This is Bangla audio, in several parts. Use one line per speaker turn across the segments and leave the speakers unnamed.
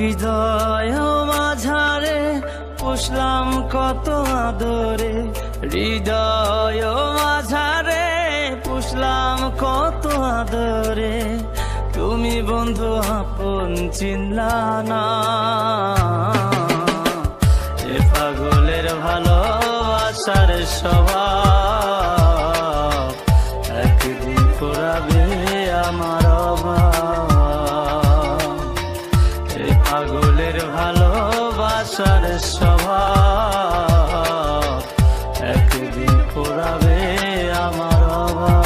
হৃদয় মাঝারে পুষলাম কত আদরে, হৃদয় মাঝারে পুষলাম কত আদরে, তুমি বন্ধু আপন চিনলা না। এ পাগলের ভালোবাসার স্বভাব একদিন ফুরাবে আমার অভাব। এ পাগলের ভালোবাসার স্বভাব একদিন ফুরাবে আমার অভাব।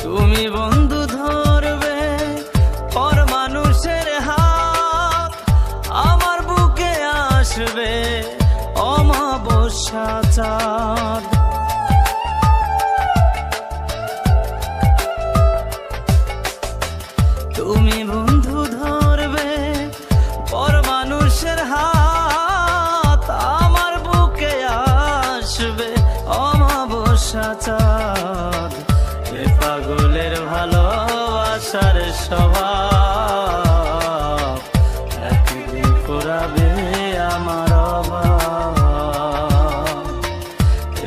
তুমি বন্ধু ধরবে পর মানুষের হাত, আমার বুকে আসবে অমাবস্যা চাঁদ। তুমি বন্ধু ধরবে পর মানুষের হাত, আমার বুকে আসবে অমাবস্যা চাঁদ। এ পাগলের ভালোবাসার স্বভাব একদিন ফুরাবে আমার অভাব।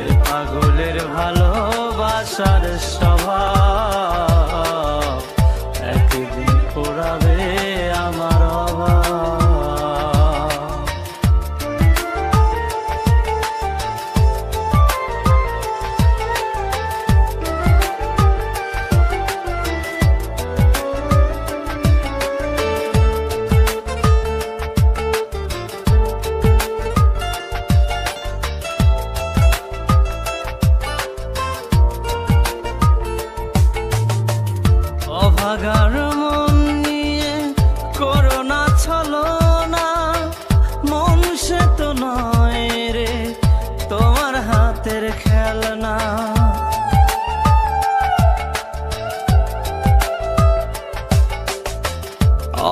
এ পাগলের ভালোবাসার স্বভাব একদিন ফুরাবে আমার অভাব। অভাগার মন নিয়ে করোনা ছলনা, মন সে তো নয় রে তোমার হাতের খেলনা।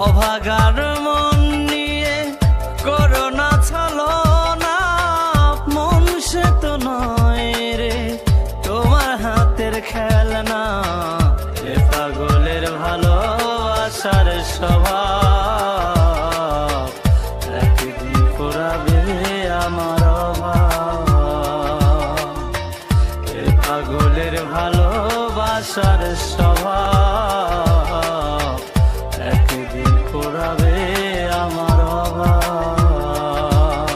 অভাগার মন নিয়ে করোনা ছলনা, মন সে তো নয় রে তোমার হাতের খেলনা। এ পাগলের ভালোবাসার স্বভাব একদিন ফুরাবে আমার অভাব। এ পাগলের ভালোবাসার স্বভাব একদিন ফুরাবে আমার অভাব।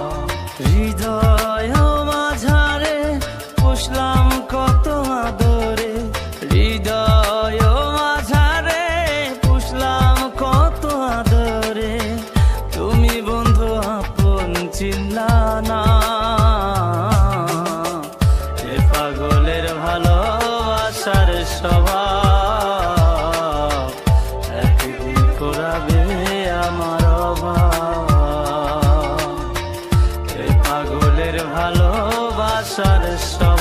হৃদয় মাঝারে পুষলাম কত আদরে, হৃদয় মাঝারে পুষলাম কত আদরে, তুমি বন্ধু আপন চিনলা না। এ পাগলের ভালোবাসার স্বভাব একদিন ফুরাবে আমার অভাব। এ পাগলের ভালোবাসার স্বভাব